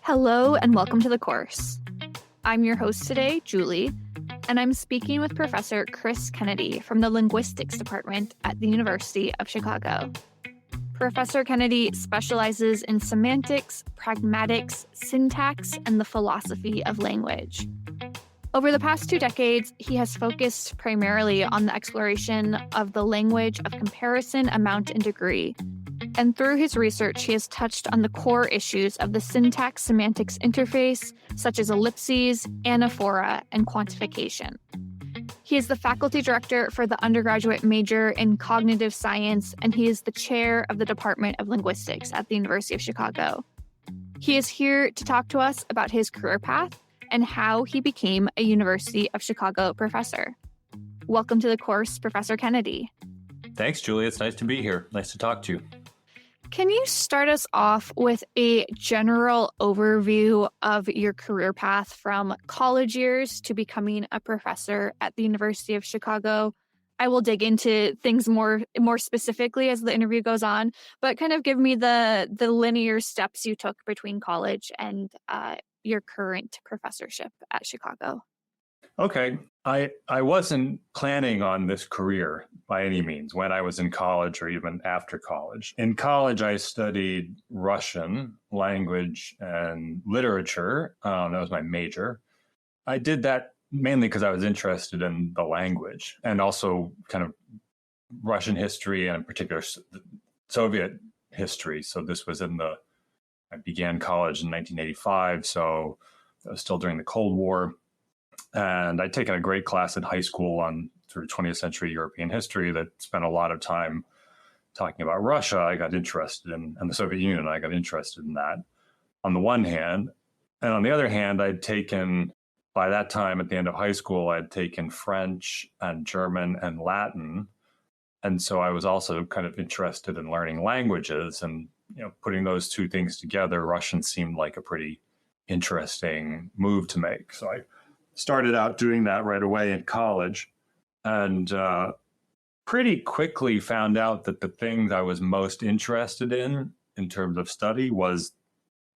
Hello and welcome to the course. I'm your host today, Julie, and I'm speaking with Professor Chris Kennedy from the Linguistics Department at the University of Chicago. Professor Kennedy specializes in semantics, pragmatics, syntax, and the philosophy of language. Over the past 2 decades, he has focused primarily on the exploration of the language of comparison, amount, and degree. And through his research, he has touched on the core issues of the syntax-semantics interface, such as ellipses, anaphora, and quantification. He is the faculty director for the undergraduate major in cognitive science, and he is the chair of the Department of Linguistics at the University of Chicago. He is here to talk to us about his career path and how he became a University of Chicago professor. Welcome to the course, Professor Kennedy. Thanks, Julie. It's nice to be here. Nice to talk to you. Can you start us off with a general overview of your career path from college years to becoming a professor at the University of Chicago? I will dig into things more specifically as the interview goes on, but kind of give me the linear steps you took between college and your current professorship at Chicago. Okay. I wasn't planning on this career by any means when I was in college or even after college. In college, I studied Russian language and literature. That was my major. I did that mainly because I was interested in the language and also kind of Russian history and in particular Soviet history. So this was I began college in 1985, so that was still during the Cold War. And I'd taken a great class in high school on sort of 20th century European history that spent a lot of time talking about Russia. I got interested in, and the Soviet Union. I got interested in that on the one hand. And on the other hand, by that time at the end of high school, I'd taken French and German and Latin. And so I was also kind of interested in learning languages, and putting those two things together, Russian seemed like a pretty interesting move to make. So I started out doing that right away in college, and pretty quickly found out that the thing I was most interested in terms of study was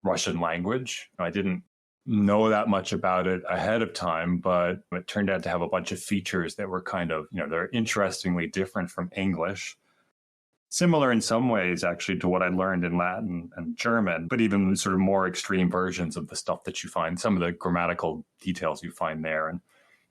Russian language. I didn't know that much about it ahead of time, but it turned out to have a bunch of features that were kind of, they're interestingly different from English. Similar in some ways, actually, to what I learned in Latin and German, but even sort of more extreme versions of the stuff that you find, some of the grammatical details you find there. And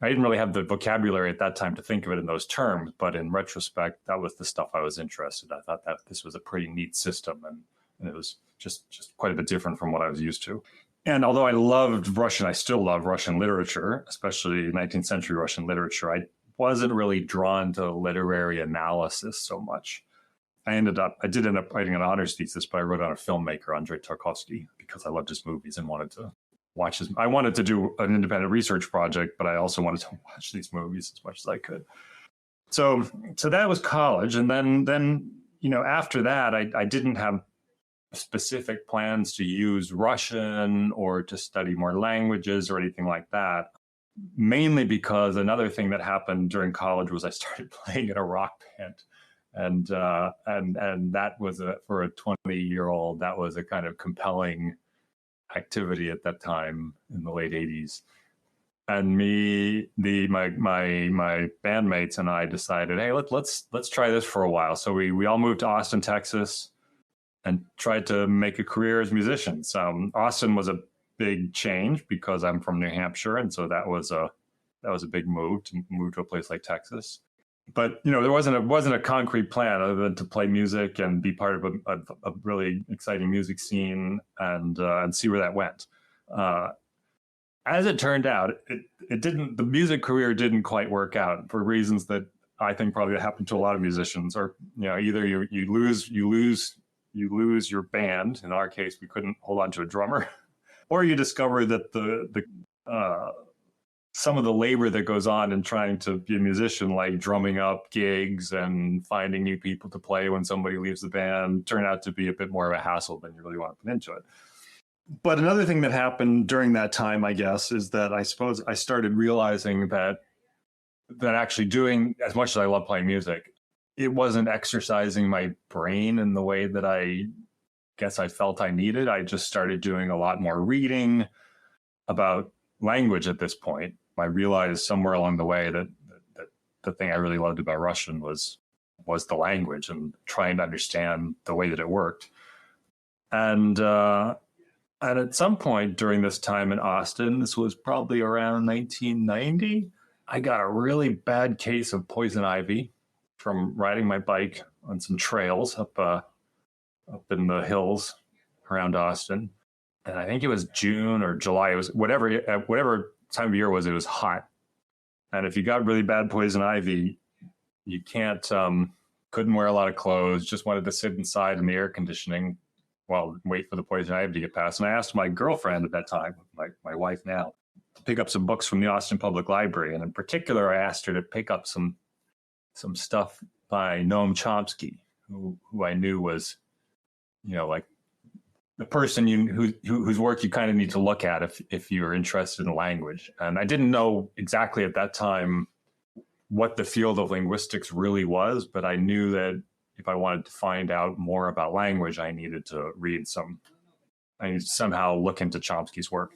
I didn't really have the vocabulary at that time to think of it in those terms, but in retrospect, that was the stuff I was interested in. I thought that this was a pretty neat system, and it was just quite a bit different from what I was used to. And although I loved Russian, I still love Russian literature, especially 19th century Russian literature. I wasn't really drawn to literary analysis so much. I did end up writing an honors thesis, but I wrote on a filmmaker, Andrei Tarkovsky, because I loved his movies and wanted to watch his. I wanted to do an independent research project, but I also wanted to watch these movies as much as I could. So that was college, and then after that, I didn't have specific plans to use Russian or to study more languages or anything like that. Mainly because another thing that happened during college was I started playing in a rock band. And that was for a 20-year-old, that was a kind of compelling activity at that time in the late 80s. And my bandmates and I decided, hey, let's try this for a while. So we all moved to Austin, Texas, and tried to make a career as musicians. Austin was a big change because I'm from New Hampshire, and so that was a big move to move to a place like Texas. But there wasn't a concrete plan other than to play music and be part of a really exciting music scene and see where that went. As it turned out, it didn't. The music career didn't quite work out for reasons that I think probably happened to a lot of musicians. Or either you lose your band. In our case, we couldn't hold on to a drummer, or you discover that the some of the labor that goes on in trying to be a musician, like drumming up gigs and finding new people to play when somebody leaves the band, turn out to be a bit more of a hassle than you really want to put into it. But another thing that happened during that time, I guess, is that I suppose I started realizing that actually doing, as much as I love playing music, it wasn't exercising my brain in the way that I guess I felt I needed. I just started doing a lot more reading about language at this point. I realized somewhere along the way that the thing I really loved about Russian was the language and trying to understand the way that it worked. And at some point during this time in Austin, this was probably around 1990, I got a really bad case of poison ivy from riding my bike on some trails up in the hills around Austin. And I think it was June or July. It was whatever time of year it was hot. And if you got really bad poison ivy, you couldn't wear a lot of clothes, just wanted to sit inside in the air conditioning while wait for the poison ivy to get past. And I asked my girlfriend at that time, my wife now, to pick up some books from the Austin Public Library. And in particular, I asked her to pick up some stuff by Noam Chomsky, who I knew was, like the person whose work you kind of need to look at if you're interested in language. And I didn't know exactly at that time what the field of linguistics really was, but I knew that if I wanted to find out more about language, I needed to somehow look into Chomsky's work.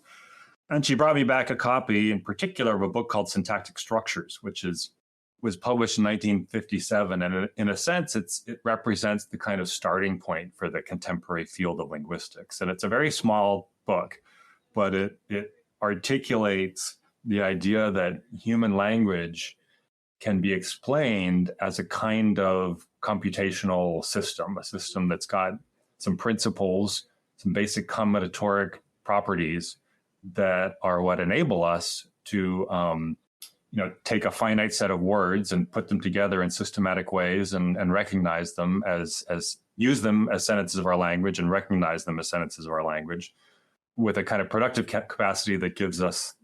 And she brought me back a copy in particular of a book called Syntactic Structures, which was published in 1957. And in a sense, it represents the kind of starting point for the contemporary field of linguistics. And it's a very small book, but it articulates the idea that human language can be explained as a kind of computational system, a system that's got some principles, some basic combinatoric properties that are what enable us to take a finite set of words and put them together in systematic ways and recognize them as use them as sentences of our language and recognize them as sentences of our language with a kind of productive capacity that gives us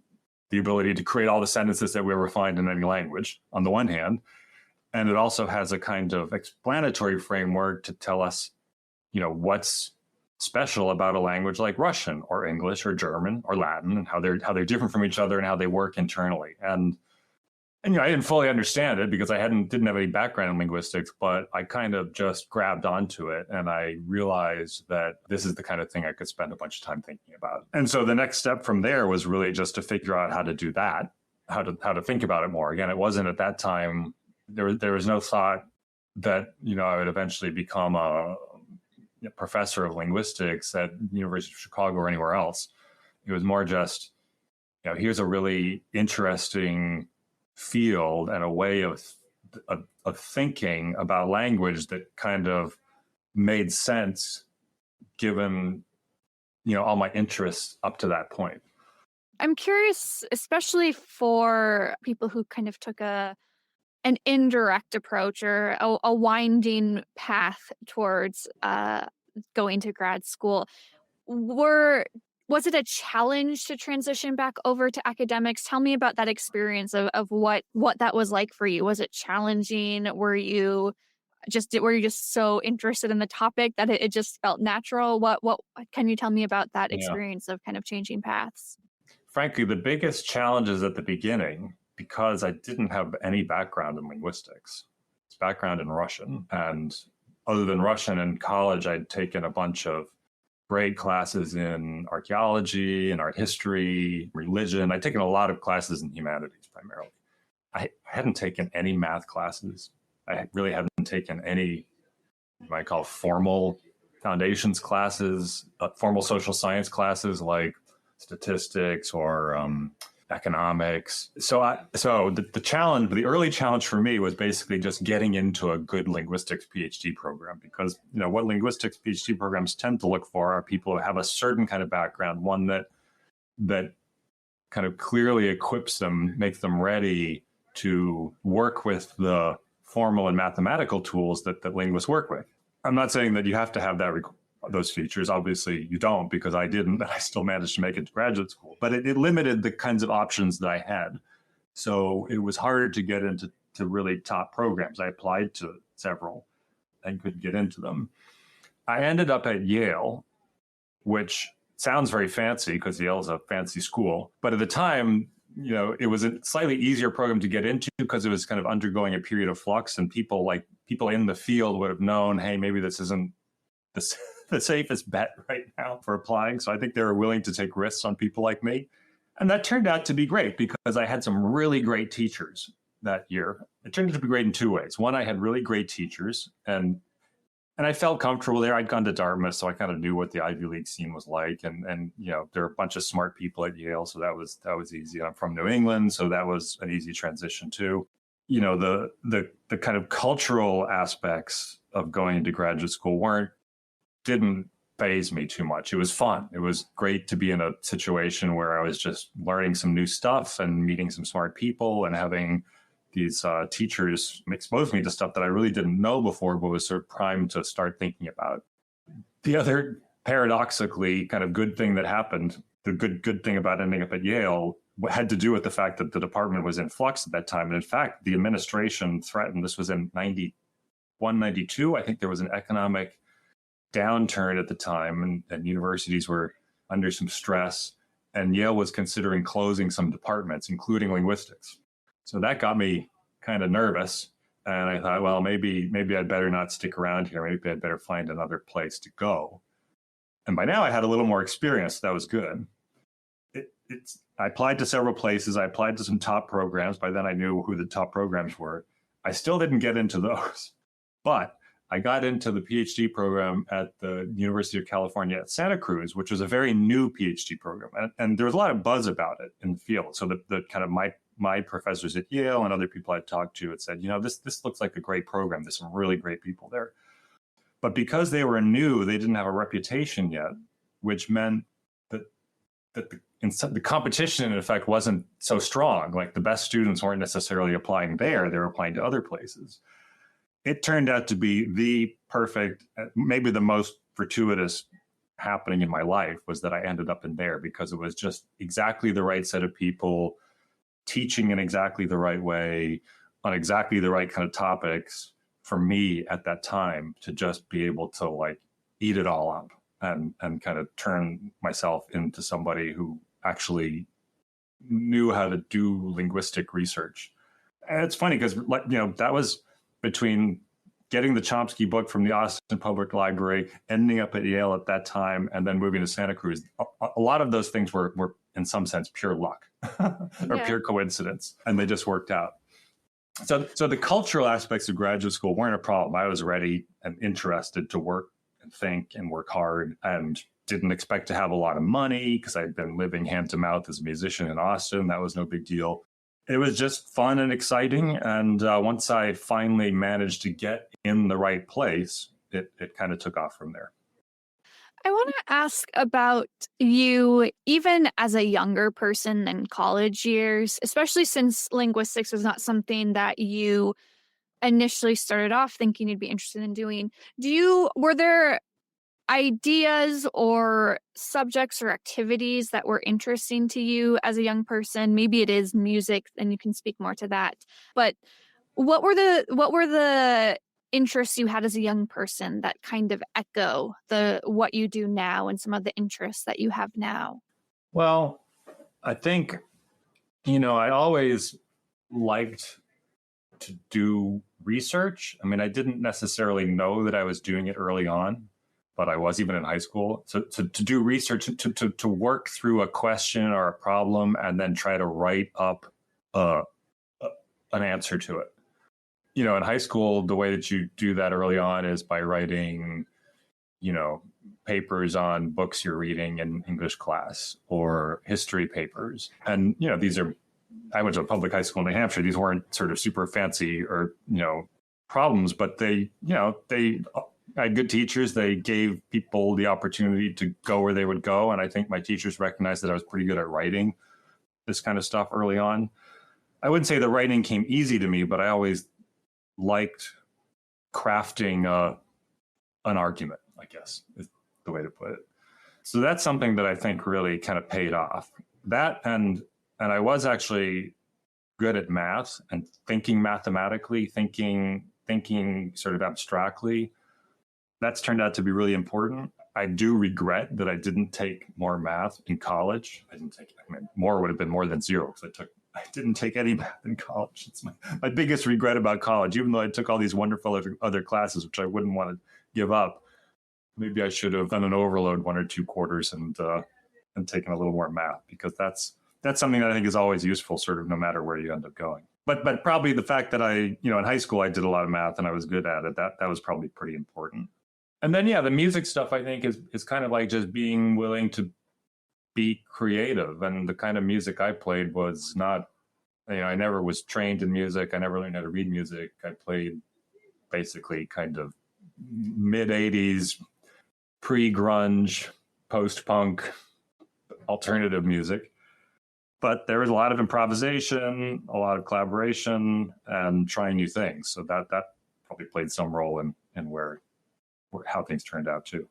the ability to create all the sentences that we ever find in any language on the one hand. And it also has a kind of explanatory framework to tell us, what's special about a language like Russian or English or German or Latin and how they're different from each other and how they work internally. And I didn't fully understand it because I didn't have any background in linguistics, but I kind of just grabbed onto it and I realized that this is the kind of thing I could spend a bunch of time thinking about. And so the next step from there was really just to figure out how to do that, how to think about it more. Again, it wasn't at that time, there was no thought that, I would eventually become a professor of linguistics at the University of Chicago or anywhere else. It was more just, here's a really interesting field and a way of thinking about language that kind of made sense given all my interests up to that point. I'm curious, especially for people who kind of took an indirect approach or a winding path towards going to grad school. Was it a challenge to transition back over to academics? Tell me about that experience of what that was like for you. Was it challenging? Were you just so interested in the topic that it just felt natural? What can you tell me about that experience of kind of changing paths? Frankly, the biggest challenges at the beginning, because I didn't have any background in linguistics, it's background in Russian. And other than Russian in college, I'd taken a bunch of grade classes in archaeology and art history, religion. I'd taken a lot of classes in humanities primarily. I hadn't taken any math classes. I really hadn't taken any what you might call formal foundations classes, formal social science classes like statistics or economics. So the challenge, the early challenge for me was basically just getting into a good linguistics PhD program, because what linguistics PhD programs tend to look for are people who have a certain kind of background, one that kind of clearly equips them, makes them ready to work with the formal and mathematical tools that linguists work with. I'm not saying that you have to have those features. Obviously you don't, because I didn't, and I still managed to make it to graduate school, but it limited the kinds of options that I had. So it was harder to get into really top programs. I applied to several and couldn't get into them. I ended up at Yale, which sounds very fancy because Yale is a fancy school. But at the time, it was a slightly easier program to get into because it was kind of undergoing a period of flux, and people in the field would have known, hey, maybe this isn't the safest bet right now for applying. So I think they were willing to take risks on people like me. And that turned out to be great because I had some really great teachers that year. It turned out to be great in two ways. One, I had really great teachers, and I felt comfortable there. I'd gone to Dartmouth, so I kind of knew what the Ivy League scene was like. And there were a bunch of smart people at Yale, so that was easy. I'm from New England, so that was an easy transition too. The kind of cultural aspects of going into graduate school didn't faze me too much. It was fun. It was great to be in a situation where I was just learning some new stuff and meeting some smart people and having these teachers expose me to stuff that I really didn't know before, but was sort of primed to start thinking about. The other paradoxically kind of good thing that happened, the good thing about ending up at Yale, had to do with the fact that the department was in flux at that time. And in fact, the administration threatened, this was in 91, 92, I think there was an economic downturn at the time, and universities were under some stress, and Yale was considering closing some departments, including linguistics. So that got me kind of nervous. And I thought, well, maybe I'd better not stick around here. Maybe I'd better find another place to go. And by now I had a little more experience. That was good. I applied to several places. I applied to some top programs. By then I knew who the top programs were. I still didn't get into those, but I got into the PhD program at the University of California at Santa Cruz, which was a very new PhD program. And there was a lot of buzz about it in the field. So the kind of my professors at Yale and other people I talked to had said, this looks like a great program. There's some really great people there. But because they were new, they didn't have a reputation yet, which meant that the competition, in effect, wasn't so strong. Like the best students weren't necessarily applying there. They were applying to other places. It turned out to be the perfect, maybe the most fortuitous happening in my life was that I ended up in there because it was just exactly the right set of people teaching in exactly the right way on exactly the right kind of topics for me at that time to just be able to like eat it all up and kind of turn myself into somebody who actually knew how to do linguistic research. And it's funny because that was between getting the Chomsky book from the Austin Public Library, ending up at Yale at that time, and then moving to Santa Cruz. A lot of those things were in some sense pure luck or pure coincidence, and they just worked out. So the cultural aspects of graduate school weren't a problem. I was ready and interested to work and think and work hard, and didn't expect to have a lot of money because I'd been living hand to mouth as a musician in Austin. That was no big deal. It was just fun and exciting. And once I finally managed to get in the right place, it kind of took off from there. I want to ask about you, even as a younger person in college years, especially since linguistics was not something that you initially started off thinking you'd be interested in doing. Were there ideas or subjects or activities that were interesting to you as a young person? Maybe it is music, and you can speak more to that. But what were the interests you had as a young person that kind of echo what you do now and some of the interests that you have now? Well, I think, I always liked to do research. I mean, I didn't necessarily know that I was doing it early on, but I was even in high school. So to do research, to work through a question or a problem and then try to write up an answer to it. In high school, the way that you do that early on is by writing, papers on books you're reading in English class or history papers. And, I went to a public high school in New Hampshire. These weren't sort of super fancy or, problems, but they I had good teachers. They gave people the opportunity to go where they would go. And I think my teachers recognized that I was pretty good at writing this kind of stuff early on. I wouldn't say the writing came easy to me, but I always liked crafting an argument, I guess is the way to put it. So that's something that I think really kind of paid off. That and I was actually good at math and thinking mathematically, thinking sort of abstractly. That's turned out to be really important. I do regret that I didn't take more math in college. More would have been more than zero because I didn't take any math in college. It's my biggest regret about college, even though I took all these wonderful other classes, which I wouldn't want to give up. maybe I should have done an overload 1 or 2 quarters and taken a little more math, because that's something that I think is always useful, sort of no matter where you end up going. But probably the fact that I, in high school I did a lot of math and I was good at it, that was probably pretty important. And then, the music stuff I think is kind of like just being willing to be creative. And the kind of music I played was not, I never was trained in music. I never learned how to read music. I played basically kind of mid-'80s, pre-grunge, post-punk, alternative music. But there was a lot of improvisation, a lot of collaboration, and trying new things. So that probably played some role in where how things turned out too.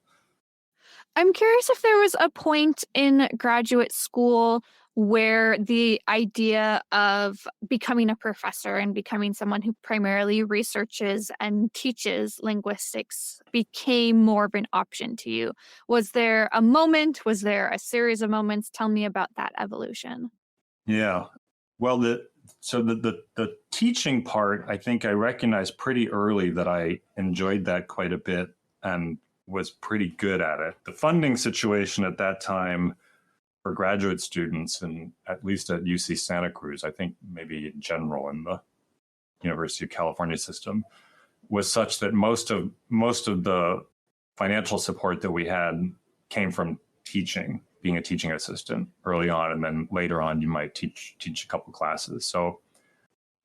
I'm curious if there was a point in graduate school where the idea of becoming a professor and becoming someone who primarily researches and teaches linguistics became more of an option to you. Was there a moment? Was there a series of moments? Tell me about that evolution. Yeah. Well, the teaching part, I think I recognized pretty early that I enjoyed that quite a bit and was pretty good at it. The funding situation at that time for graduate students, and at least at UC Santa Cruz, I think maybe in general in the University of California system, was such that most of the financial support that we had came from teaching, being a teaching assistant early on, and then later on you might teach a couple classes. So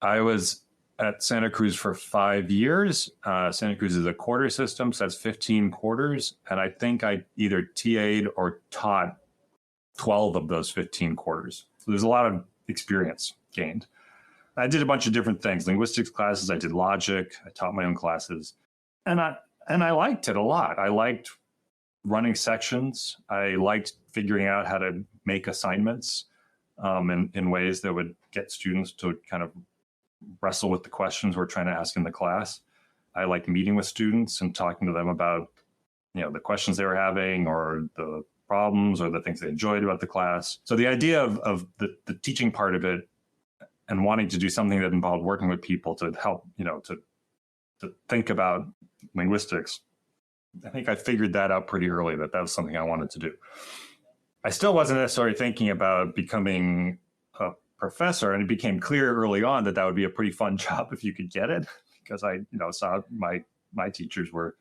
I was at Santa Cruz for 5 years. Santa Cruz is a quarter system, so that's 15 quarters. And I think I either TA'd or taught 12 of those 15 quarters. So there's a lot of experience gained. I did a bunch of different things, linguistics classes, I did logic, I taught my own classes. And I liked it a lot. I liked running sections. I liked figuring out how to make assignments in ways that would get students to kind of wrestle with the questions we're trying to ask in the class. I liked meeting with students and talking to them about, the questions they were having or the problems or the things they enjoyed about the class. So the idea of the teaching part of it and wanting to do something that involved working with people to help, to think about linguistics, I think I figured that out pretty early, that was something I wanted to do. I still wasn't necessarily thinking about becoming a professor, and it became clear early on that would be a pretty fun job if you could get it, because I, saw my teachers were,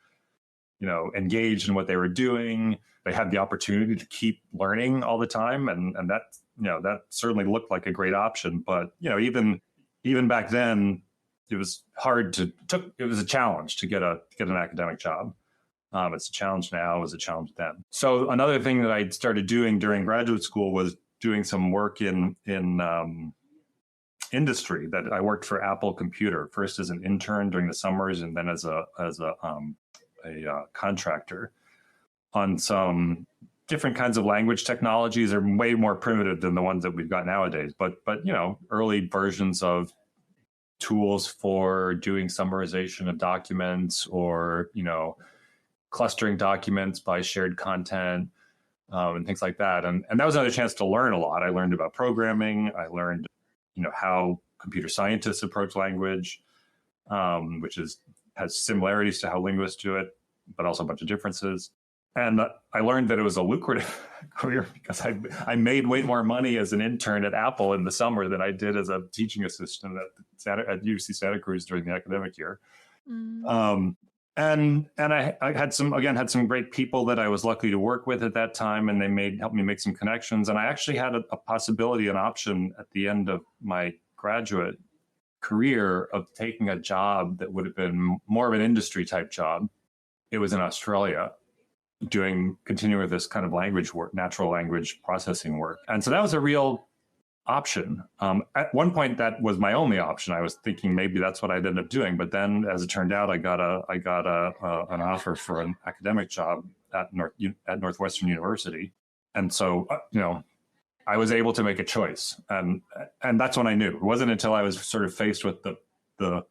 engaged in what they were doing. They had the opportunity to keep learning all the time, and that, that certainly looked like a great option. But even back then, it was it was a challenge to get an academic job. It's a challenge now, it was a challenge then. So another thing that I started doing during graduate school was doing some work in industry. That I worked for Apple Computer, first as an intern during the summers, and then as a contractor on some different kinds of language technologies. Are way more primitive than the ones that we've got nowadays. But early versions of tools for doing summarization of documents, or clustering documents by shared content, and things like that. And that was another chance to learn a lot. I learned about programming. I learned, how computer scientists approach language, which has similarities to how linguists do it, but also a bunch of differences. And I learned that it was a lucrative career because I made way more money as an intern at Apple in the summer than I did as a teaching assistant at UC Santa Cruz during the academic year. Mm. And I had some great people that I was lucky to work with at that time, and they helped me make some connections. And I actually had a possibility, an option at the end of my graduate career of taking a job that would have been more of an industry type job. It was in Australia, continuing with this kind of language work, natural language processing work. And so that was a real option. At one point, that was my only option. I was thinking maybe that's what I'd end up doing. But then, as it turned out, I got an offer for an academic job at Northwestern University. And so, I was able to make a choice. And that's when I knew. It wasn't until I was sort of faced with the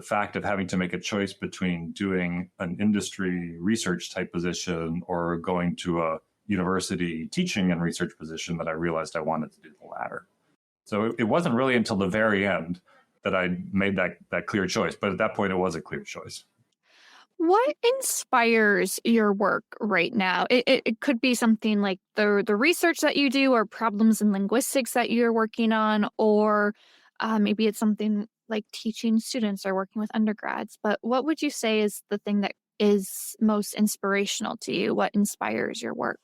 fact of having to make a choice between doing an industry research type position or going to a university teaching and research position that I realized I wanted to do the latter. So it wasn't really until the very end that I made that clear choice. But at that point, it was a clear choice. What inspires your work right now? It could be something like the research that you do or problems in linguistics that you're working on, or maybe it's something like teaching students or working with undergrads. But what would you say is the thing that is most inspirational to you? What inspires your work?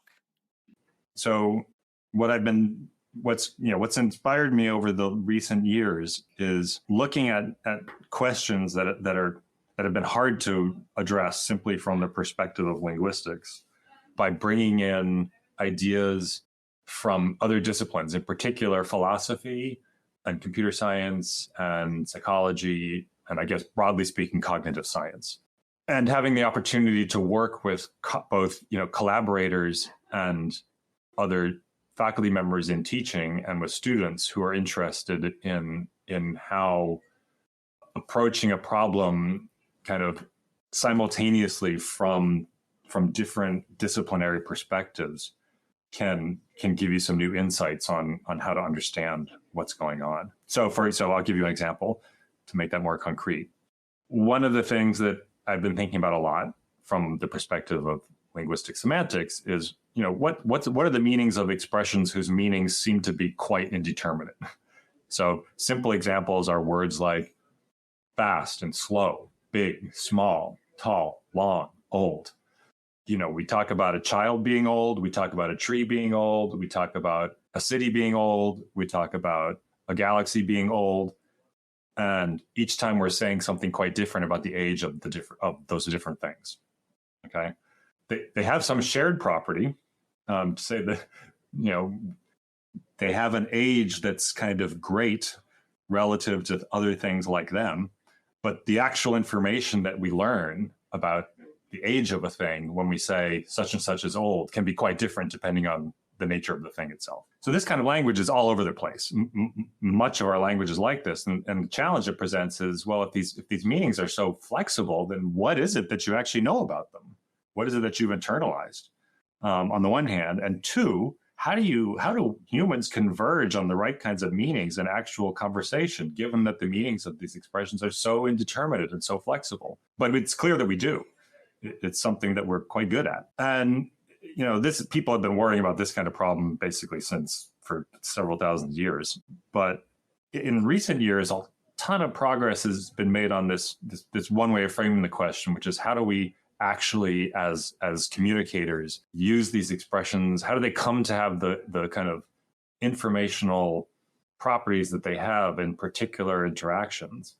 So what's inspired me over the recent years is looking at questions that have been hard to address simply from the perspective of linguistics by bringing in ideas from other disciplines, in particular philosophy and computer science and psychology, and I guess broadly speaking, cognitive science. And having the opportunity to work with both, collaborators and other faculty members in teaching and with students who are interested in how approaching a problem kind of simultaneously from different disciplinary perspectives can give you some new insights on how to understand what's going on. So I'll give you an example to make that more concrete. One of the things that I've been thinking about a lot from the perspective of linguistic semantics is, what are the meanings of expressions whose meanings seem to be quite indeterminate? So simple examples are words like fast and slow, big, small, tall, long, old. We talk about a child being old. We talk about a tree being old. We talk about a city being old. We talk about a galaxy being old. And each time we're saying something quite different about the age of those different things. Okay. They have some shared property, to say that, they have an age that's kind of great relative to other things like them. But the actual information that we learn about the age of a thing when we say such and such is old can be quite different depending on the nature of the thing itself. So this kind of language is all over the place. Much of our language is like this. And the challenge it presents is, well, if these meanings are so flexible, then what is it that you actually know about them? What is it that you've internalized, on the one hand? And two, how do humans converge on the right kinds of meanings in actual conversation, given that the meanings of these expressions are so indeterminate and so flexible? But it's clear that we do. It's something that we're quite good at. And, people have been worrying about this kind of problem basically for several thousand years. But in recent years, a ton of progress has been made on this one way of framing the question, which is how do we actually, as communicators, use these expressions? How do they come to have the kind of informational properties that they have in particular interactions?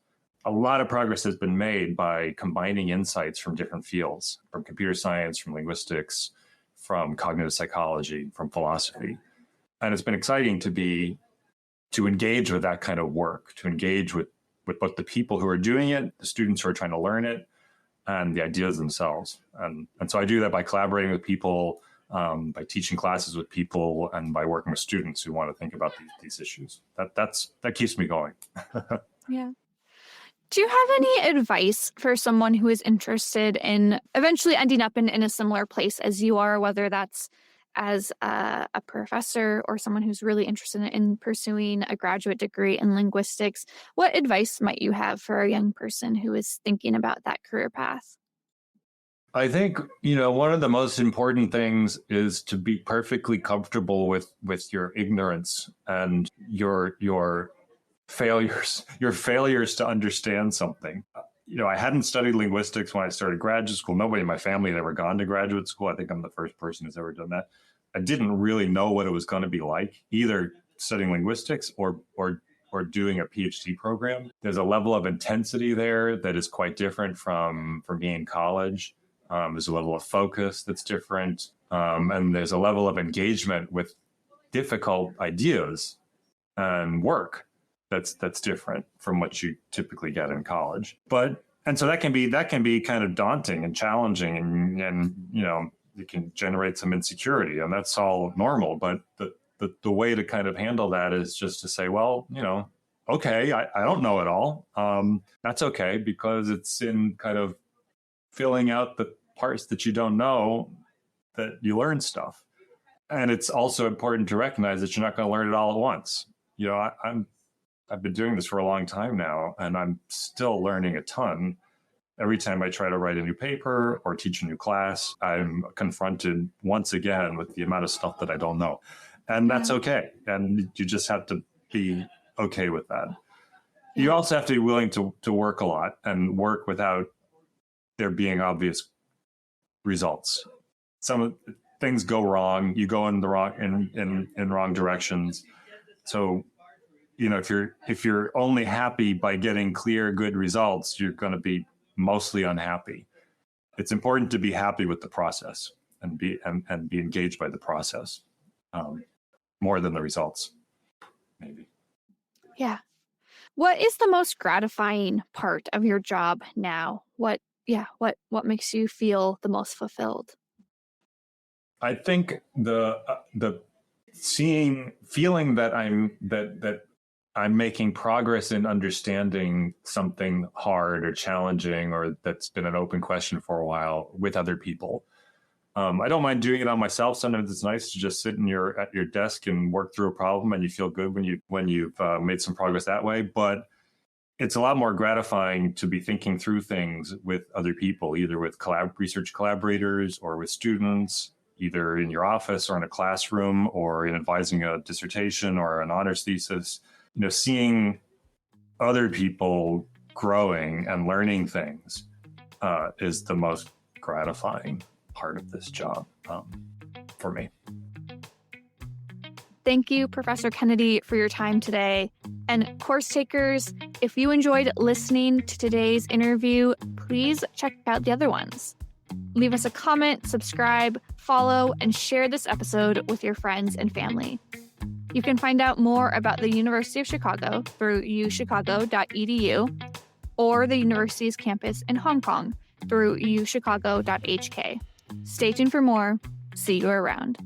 A lot of progress has been made by combining insights from different fields, from computer science, from linguistics, from cognitive psychology, from philosophy. And it's been exciting to engage with that kind of work, to engage with both the people who are doing it, the students who are trying to learn it, and the ideas themselves. And so I do that by collaborating with people, by teaching classes with people, and by working with students who want to think about these issues. That keeps me going. Yeah. Do you have any advice for someone who is interested in eventually ending up in a similar place as you are, whether that's as a professor or someone who's really interested in pursuing a graduate degree in linguistics? What advice might you have for a young person who is thinking about that career path? I think, one of the most important things is to be perfectly comfortable with your ignorance and your failures to understand something. I hadn't studied linguistics when I started graduate school. Nobody in my family had ever gone to graduate school. I think I'm the first person who's ever done that. I didn't really know what it was going to be like, either studying linguistics or doing a PhD program. There's a level of intensity there that is quite different from being in college. There's a level of focus that's different. And there's a level of engagement with difficult ideas and work that's different from what you typically get in college. And so that can be kind of daunting and challenging, and it can generate some insecurity, and that's all normal. But the way to kind of handle that is just to say, well, okay, I don't know it all. That's okay, because it's in kind of filling out the parts that you don't know that you learn stuff. And it's also important to recognize that you're not going to learn it all at once. I've been doing this for a long time now, and I'm still learning a ton. Every time I try to write a new paper or teach a new class, I'm confronted once again with the amount of stuff that I don't know. And that's okay. And you just have to be okay with that. Yeah. You also have to be willing to work a lot and work without there being obvious results. Some things go wrong. You go in the wrong directions. So, if you're only happy by getting clear, good results, you're going to be mostly unhappy. It's important to be happy with the process and be engaged by the process more than the results, maybe. Yeah. What is the most gratifying part of your job now? What makes you feel the most fulfilled? I think the feeling that I'm making progress in understanding something hard or challenging or that's been an open question for a while with other people. I don't mind doing it on myself. Sometimes it's nice to just sit at your desk and work through a problem, and you feel good when you've made some progress that way. But it's a lot more gratifying to be thinking through things with other people, either with research collaborators or with students, either in your office or in a classroom or in advising a dissertation or an honors thesis. Seeing other people growing and learning things is the most gratifying part of this job for me. Thank you, Professor Kennedy, for your time today. And course takers, if you enjoyed listening to today's interview, please check out the other ones. Leave us a comment, subscribe, follow, and share this episode with your friends and family. You can find out more about the University of Chicago through uchicago.edu or the university's campus in Hong Kong through uchicago.hk. Stay tuned for more. See you around.